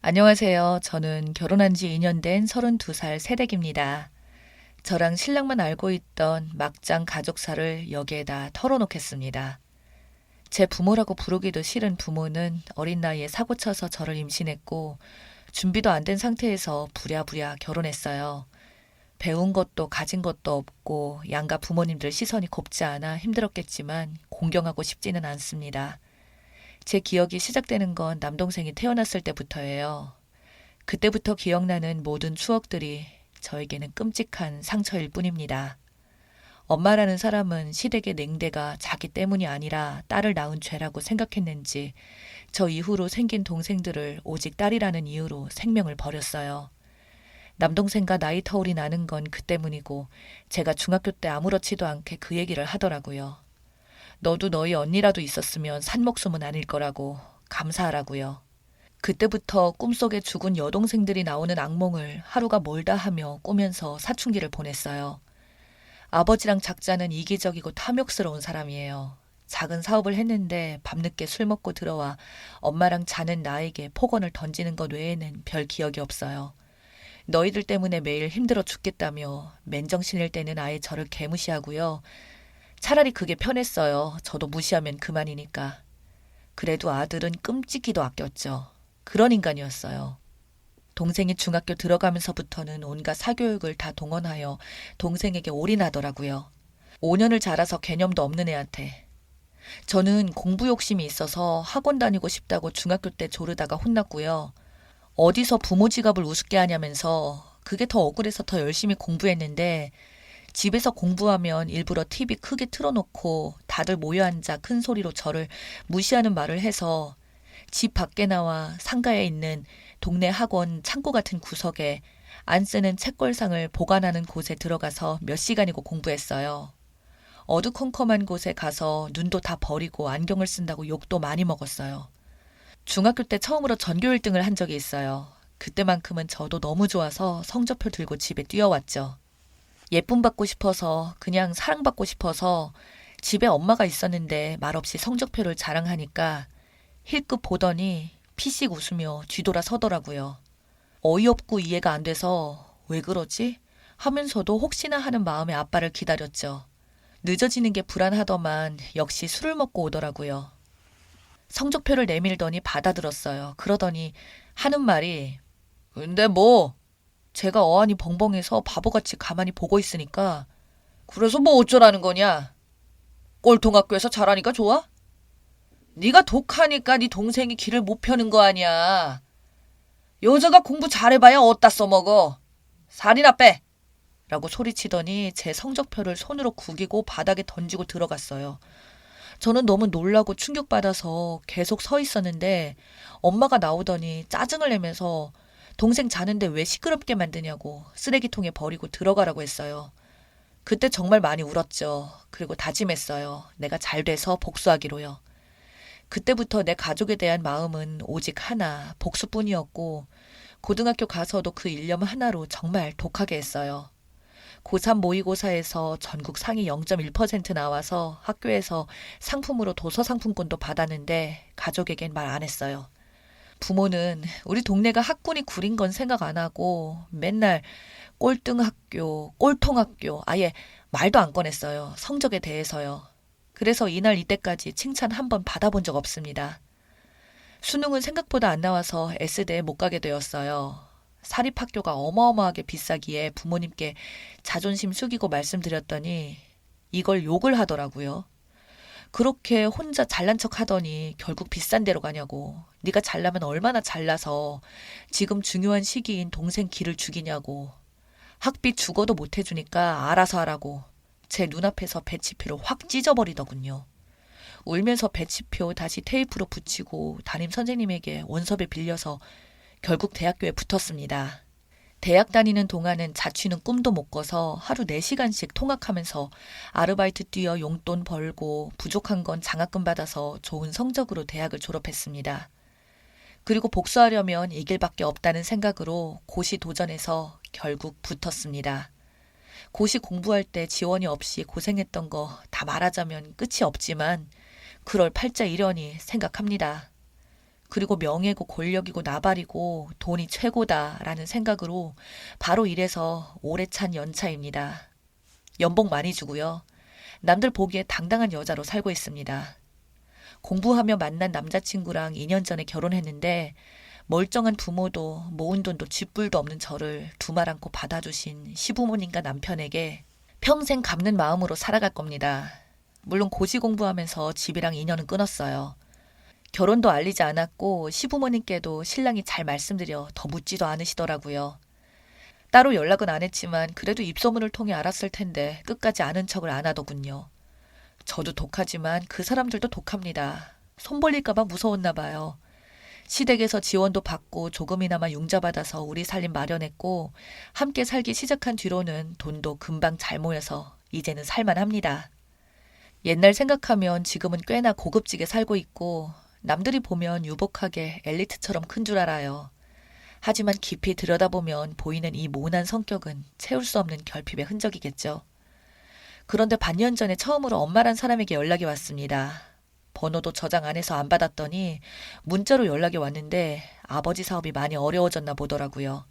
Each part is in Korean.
안녕하세요. 저는 결혼한 지 2년 된 32살 새댁입니다. 저랑 신랑만 알고 있던 막장 가족사를 여기에다 털어놓겠습니다. 제 부모라고 부르기도 싫은 부모는 어린 나이에 사고 쳐서 저를 임신했고 준비도 안 된 상태에서 부랴부랴 결혼했어요. 배운 것도 가진 것도 없고 양가 부모님들 시선이 곱지 않아 힘들었겠지만 공경하고 싶지는 않습니다. 제 기억이 시작되는 건 남동생이 태어났을 때부터예요. 그때부터 기억나는 모든 추억들이 저에게는 끔찍한 상처일 뿐입니다. 엄마라는 사람은 시댁의 냉대가 자기 때문이 아니라 딸을 낳은 죄라고 생각했는지 저 이후로 생긴 동생들을 오직 딸이라는 이유로 생명을 버렸어요. 남동생과 나이 터울이 나는 건 그 때문이고 제가 중학교 때 아무렇지도 않게 그 얘기를 하더라고요. 너도 너희 언니라도 있었으면 산 목숨은 아닐 거라고 감사하라고요. 그때부터 꿈속에 죽은 여동생들이 나오는 악몽을 하루가 멀다 하며 꾸면서 사춘기를 보냈어요. 아버지랑 작자는 이기적이고 탐욕스러운 사람이에요. 작은 사업을 했는데 밤늦게 술 먹고 들어와 엄마랑 자는 나에게 폭언을 던지는 것 외에는 별 기억이 없어요. 너희들 때문에 매일 힘들어 죽겠다며 맨정신일 때는 아예 저를 개무시하고요. 차라리 그게 편했어요. 저도 무시하면 그만이니까. 그래도 아들은 끔찍이도 아꼈죠. 그런 인간이었어요. 동생이 중학교 들어가면서부터는 온갖 사교육을 다 동원하여 동생에게 올인하더라고요. 5년을 자라서 개념도 없는 애한테. 저는 공부 욕심이 있어서 학원 다니고 싶다고 중학교 때 조르다가 혼났고요. 어디서 부모 지갑을 우습게 하냐면서 그게 더 억울해서 더 열심히 공부했는데 집에서 공부하면 일부러 TV 크게 틀어놓고 다들 모여 앉아 큰 소리로 저를 무시하는 말을 해서 집 밖에 나와 상가에 있는 동네 학원 창고 같은 구석에 안 쓰는 책걸상을 보관하는 곳에 들어가서 몇 시간이고 공부했어요. 어두컴컴한 곳에 가서 눈도 다 버리고 안경을 쓴다고 욕도 많이 먹었어요. 중학교 때 처음으로 전교 1등을 한 적이 있어요. 그때만큼은 저도 너무 좋아서 성적표 들고 집에 뛰어왔죠. 예쁨 받고 싶어서 그냥 사랑받고 싶어서 집에 엄마가 있었는데 말없이 성적표를 자랑하니까 힐끗 보더니 피식 웃으며 뒤돌아 서더라고요. 어이없고 이해가 안 돼서 왜 그러지? 하면서도 혹시나 하는 마음에 아빠를 기다렸죠. 늦어지는 게 불안하더만 역시 술을 먹고 오더라고요. 성적표를 내밀더니 받아들었어요. 그러더니 하는 말이 근데 뭐 제가 어안이 벙벙해서 바보같이 가만히 보고 있으니까 그래서 뭐 어쩌라는 거냐? 꼴통학교에서 잘하니까 좋아? 네가 독하니까 네 동생이 길을 못 펴는 거 아니야. 여자가 공부 잘해봐야 어디다 써먹어. 살이나 빼! 라고 소리치더니 제 성적표를 손으로 구기고 바닥에 던지고 들어갔어요. 저는 너무 놀라고 충격받아서 계속 서 있었는데 엄마가 나오더니 짜증을 내면서 동생 자는데 왜 시끄럽게 만드냐고 쓰레기통에 버리고 들어가라고 했어요. 그때 정말 많이 울었죠. 그리고 다짐했어요. 내가 잘 돼서 복수하기로요. 그때부터 내 가족에 대한 마음은 오직 하나, 복수뿐이었고 고등학교 가서도 그 일념 하나로 정말 독하게 했어요. 고3 모의고사에서 전국 상위 0.1% 나와서 학교에서 상품으로 도서 상품권도 받았는데 가족에겐 말 안 했어요. 부모는 우리 동네가 학군이 구린 건 생각 안 하고 맨날 꼴등 학교, 꼴통 학교 아예 말도 안 꺼냈어요. 성적에 대해서요. 그래서 이날 이때까지 칭찬 한 번 받아본 적 없습니다. 수능은 생각보다 안 나와서 S대에 못 가게 되었어요. 사립학교가 어마어마하게 비싸기에 부모님께 자존심 숙이고 말씀드렸더니 이걸 욕을 하더라고요. 그렇게 혼자 잘난 척 하더니 결국 비싼 데로 가냐고. 네가 잘나면 얼마나 잘나서 지금 중요한 시기인 동생 길을 죽이냐고. 학비 죽어도 못 해주니까 알아서 하라고. 제 눈앞에서 배치표를 확 찢어버리더군요. 울면서 배치표 다시 테이프로 붙이고 담임 선생님에게 원서를 빌려서 결국 대학교에 붙었습니다. 대학 다니는 동안은 자취는 꿈도 못 꿔서 하루 4시간씩 통학하면서 아르바이트 뛰어 용돈 벌고 부족한 건 장학금 받아서 좋은 성적으로 대학을 졸업했습니다. 그리고 복수하려면 이 길밖에 없다는 생각으로 고시 도전해서 결국 붙었습니다. 고시 공부할 때 지원이 없이 고생했던 거 다 말하자면 끝이 없지만 그럴 팔자 이려니 생각합니다. 그리고 명예고 권력이고 나발이고 돈이 최고다라는 생각으로 바로 일해서 오래 찬 연차입니다. 연봉 많이 주고요. 남들 보기에 당당한 여자로 살고 있습니다. 공부하며 만난 남자친구랑 2년 전에 결혼했는데 멀쩡한 부모도 모은 돈도 쥐뿔도 없는 저를 두 말 않고 받아주신 시부모님과 남편에게 평생 갚는 마음으로 살아갈 겁니다. 물론 고시 공부하면서 집이랑 인연은 끊었어요. 결혼도 알리지 않았고 시부모님께도 신랑이 잘 말씀드려 더 묻지도 않으시더라고요. 따로 연락은 안 했지만 그래도 입소문을 통해 알았을 텐데 끝까지 아는 척을 안 하더군요. 저도 독하지만 그 사람들도 독합니다. 손 벌릴까봐 무서웠나 봐요. 시댁에서 지원도 받고 조금이나마 융자받아서 우리 살림 마련했고 함께 살기 시작한 뒤로는 돈도 금방 잘 모여서 이제는 살만합니다. 옛날 생각하면 지금은 꽤나 고급지게 살고 있고 남들이 보면 유복하게 엘리트처럼 큰 줄 알아요. 하지만 깊이 들여다보면 보이는 이 모난 성격은 채울 수 없는 결핍의 흔적이겠죠. 그런데 반년 전에 처음으로 엄마란 사람에게 연락이 왔습니다. 번호도 저장 안 해서 안 받았더니 문자로 연락이 왔는데 아버지 사업이 많이 어려워졌나 보더라고요.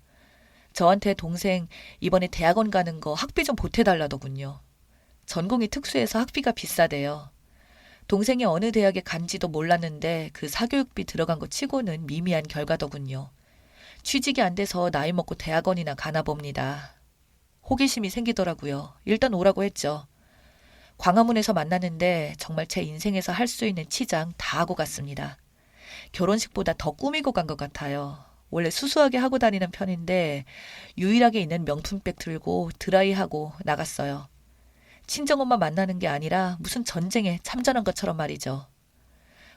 저한테 동생 이번에 대학원 가는 거 학비 좀 보태달라더군요. 전공이 특수해서 학비가 비싸대요. 동생이 어느 대학에 간지도 몰랐는데 그 사교육비 들어간 거 치고는 미미한 결과더군요. 취직이 안 돼서 나이 먹고 대학원이나 가나 봅니다. 호기심이 생기더라고요. 일단 오라고 했죠. 광화문에서 만났는데 정말 제 인생에서 할 수 있는 치장 다 하고 갔습니다. 결혼식보다 더 꾸미고 간 것 같아요. 원래 수수하게 하고 다니는 편인데 유일하게 있는 명품백 들고 드라이하고 나갔어요. 친정엄마 만나는 게 아니라 무슨 전쟁에 참전한 것처럼 말이죠.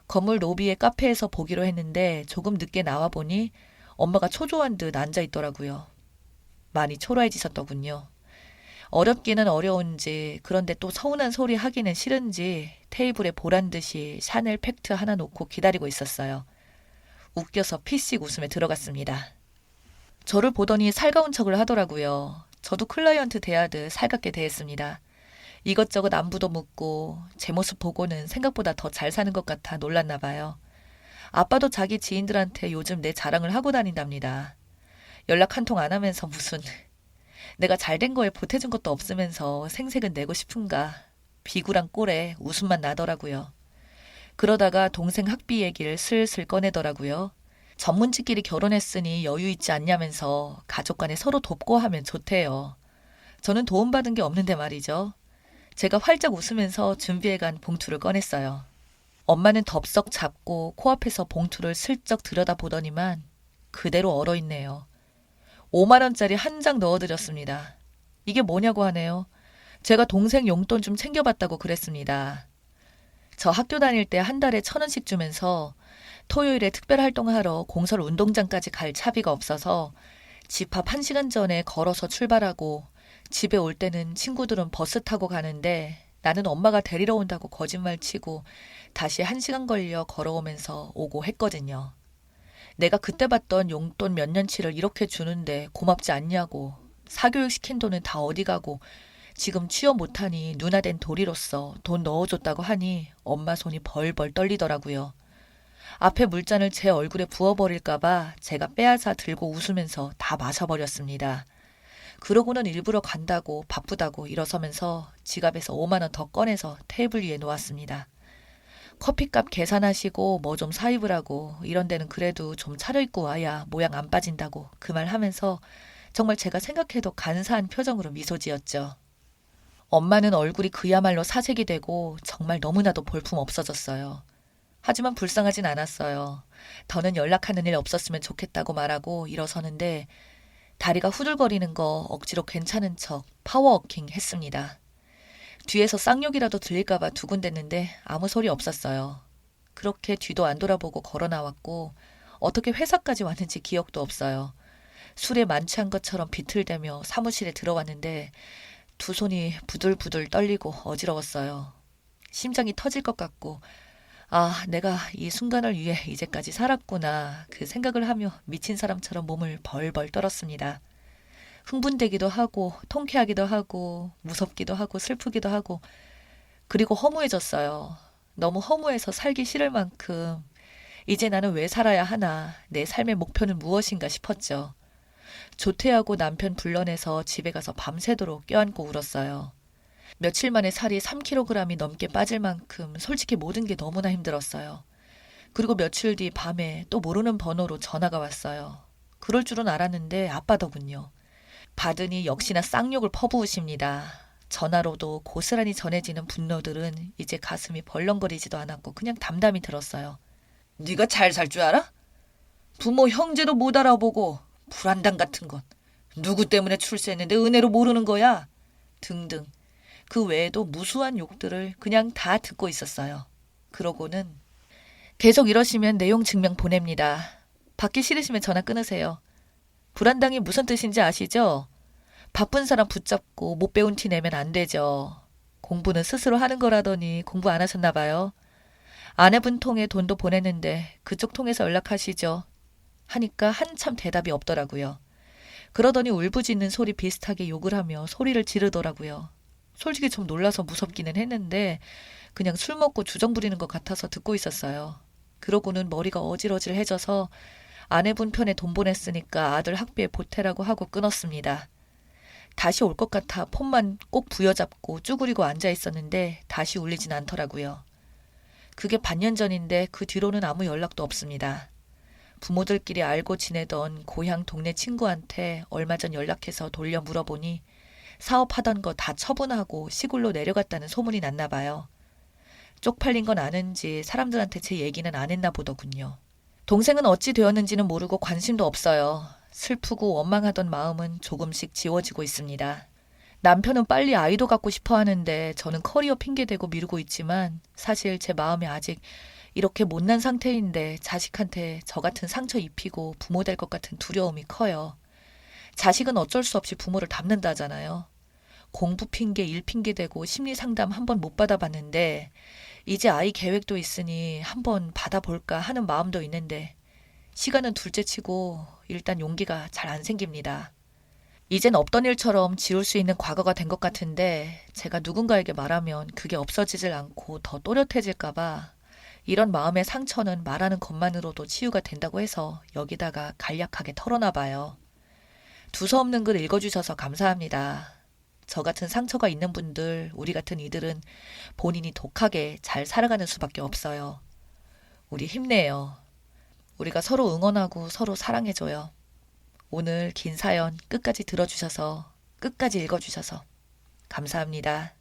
건물 로비의 카페에서 보기로 했는데 조금 늦게 나와보니 엄마가 초조한 듯 앉아있더라고요. 많이 초라해지셨더군요. 어렵기는 어려운지 그런데 또 서운한 소리 하기는 싫은지 테이블에 보란듯이 샤넬 팩트 하나 놓고 기다리고 있었어요. 웃겨서 피씩 웃으며 들어갔습니다. 저를 보더니 살가운 척을 하더라고요. 저도 클라이언트 대하듯 살갑게 대했습니다. 이것저것 안부도 묻고 제 모습 보고는 생각보다 더 잘 사는 것 같아 놀랐나 봐요. 아빠도 자기 지인들한테 요즘 내 자랑을 하고 다닌답니다. 연락 한 통 안 하면서 무슨 내가 잘된 거에 보태준 것도 없으면서 생색은 내고 싶은가. 비굴한 꼴에 웃음만 나더라고요. 그러다가 동생 학비 얘기를 슬슬 꺼내더라고요. 전문직끼리 결혼했으니 여유 있지 않냐면서 가족 간에 서로 돕고 하면 좋대요. 저는 도움받은 게 없는데 말이죠. 제가 활짝 웃으면서 준비해간 봉투를 꺼냈어요. 엄마는 덥석 잡고 코앞에서 봉투를 슬쩍 들여다보더니만 그대로 얼어있네요. 5만 원짜리 한 장 넣어드렸습니다. 이게 뭐냐고 하네요. 제가 동생 용돈 좀 챙겨봤다고 그랬습니다. 저 학교 다닐 때 한 달에 1,000원씩 주면서 토요일에 특별활동하러 공설 운동장까지 갈 차비가 없어서 집 앞 1시간 전에 걸어서 출발하고 집에 올 때는 친구들은 버스 타고 가는데 나는 엄마가 데리러 온다고 거짓말 치고 다시 1시간 걸려 걸어오면서 오고 했거든요. 내가 그때 받던 용돈 몇 년치를 이렇게 주는데 고맙지 않냐고. 사교육 시킨 돈은 다 어디 가고 지금 취업 못하니 누나 된 도리로서 돈 넣어줬다고 하니 엄마 손이 벌벌 떨리더라고요. 앞에 물잔을 제 얼굴에 부어버릴까봐 제가 빼앗아 들고 웃으면서 다 마셔버렸습니다. 그러고는 일부러 간다고 바쁘다고 일어서면서 지갑에서 5만 원 더 꺼내서 테이블 위에 놓았습니다. 커피값 계산하시고 뭐 좀 사입으라고 이런 데는 그래도 좀 차려입고 와야 모양 안 빠진다고 그 말 하면서 정말 제가 생각해도 간사한 표정으로 미소 지었죠. 엄마는 얼굴이 그야말로 사색이 되고 정말 너무나도 볼품 없어졌어요. 하지만 불쌍하진 않았어요. 더는 연락하는 일 없었으면 좋겠다고 말하고 일어서는데 다리가 후들거리는 거 억지로 괜찮은 척 파워워킹 했습니다. 뒤에서 쌍욕이라도 들릴까봐 두근댔는데 아무 소리 없었어요. 그렇게 뒤도 안 돌아보고 걸어 나왔고 어떻게 회사까지 왔는지 기억도 없어요. 술에 만취한 것처럼 비틀대며 사무실에 들어왔는데 두 손이 부들부들 떨리고 어지러웠어요. 심장이 터질 것 같고 아, 내가 이 순간을 위해 이제까지 살았구나 그 생각을 하며 미친 사람처럼 몸을 벌벌 떨었습니다. 흥분되기도 하고 통쾌하기도 하고 무섭기도 하고 슬프기도 하고 그리고 허무해졌어요. 너무 허무해서 살기 싫을 만큼 이제 나는 왜 살아야 하나, 내 삶의 목표는 무엇인가 싶었죠. 조퇴하고 남편 불러내서 집에 가서 밤새도록 껴안고 울었어요. 며칠 만에 살이 3kg이 넘게 빠질 만큼 솔직히 모든 게 너무나 힘들었어요. 그리고 며칠 뒤 밤에 또 모르는 번호로 전화가 왔어요. 그럴 줄은 알았는데 아빠더군요. 받으니 역시나 쌍욕을 퍼부으십니다. 전화로도 고스란히 전해지는 분노들은 이제 가슴이 벌렁거리지도 않았고 그냥 담담히 들었어요. 네가 잘 살 줄 알아? 부모 형제도 못 알아보고 불안당 같은 건 누구 때문에 출세했는데 은혜로 모르는 거야? 등등. 그 외에도 무수한 욕들을 그냥 다 듣고 있었어요. 그러고는 계속 이러시면 내용 증명 보냅니다. 받기 싫으시면 전화 끊으세요. 불안당이 무슨 뜻인지 아시죠? 바쁜 사람 붙잡고 못 배운 티 내면 안 되죠. 공부는 스스로 하는 거라더니 공부 안 하셨나 봐요. 아내분 통해 돈도 보냈는데 그쪽 통해서 연락하시죠. 하니까 한참 대답이 없더라고요. 그러더니 울부짖는 소리 비슷하게 욕을 하며 소리를 지르더라고요. 솔직히 좀 놀라서 무섭기는 했는데 그냥 술 먹고 주정 부리는 것 같아서 듣고 있었어요. 그러고는 머리가 어질어질해져서 아내분 편에 돈 보냈으니까 아들 학비에 보태라고 하고 끊었습니다. 다시 올 것 같아 폰만 꼭 부여잡고 쭈그리고 앉아 있었는데 다시 울리진 않더라고요. 그게 반년 전인데 그 뒤로는 아무 연락도 없습니다. 부모들끼리 알고 지내던 고향 동네 친구한테 얼마 전 연락해서 돌려 물어보니 사업하던 거 다 처분하고 시골로 내려갔다는 소문이 났나 봐요. 쪽팔린 건 아는지 사람들한테 제 얘기는 안 했나 보더군요. 동생은 어찌 되었는지는 모르고 관심도 없어요. 슬프고 원망하던 마음은 조금씩 지워지고 있습니다. 남편은 빨리 아이도 갖고 싶어 하는데 저는 커리어 핑계대고 미루고 있지만 사실 제 마음이 아직 이렇게 못난 상태인데 자식한테 저 같은 상처 입히고 부모 될 것 같은 두려움이 커요. 자식은 어쩔 수 없이 부모를 닮는다잖아요. 공부 핑계, 일 핑계 대고 심리 상담 한 번 못 받아봤는데 이제 아이 계획도 있으니 한번 받아볼까 하는 마음도 있는데 시간은 둘째치고 일단 용기가 잘 안 생깁니다. 이젠 없던 일처럼 지울 수 있는 과거가 된 것 같은데 제가 누군가에게 말하면 그게 없어지질 않고 더 또렷해질까봐 이런 마음의 상처는 말하는 것만으로도 치유가 된다고 해서 여기다가 간략하게 털어놔 봐요. 두서없는 글 읽어주셔서 감사합니다. 저 같은 상처가 있는 분들, 우리 같은 이들은 본인이 독하게 잘 살아가는 수밖에 없어요. 우리 힘내요. 우리가 서로 응원하고 서로 사랑해줘요. 오늘 긴 사연 끝까지 들어주셔서, 끝까지 읽어주셔서 감사합니다.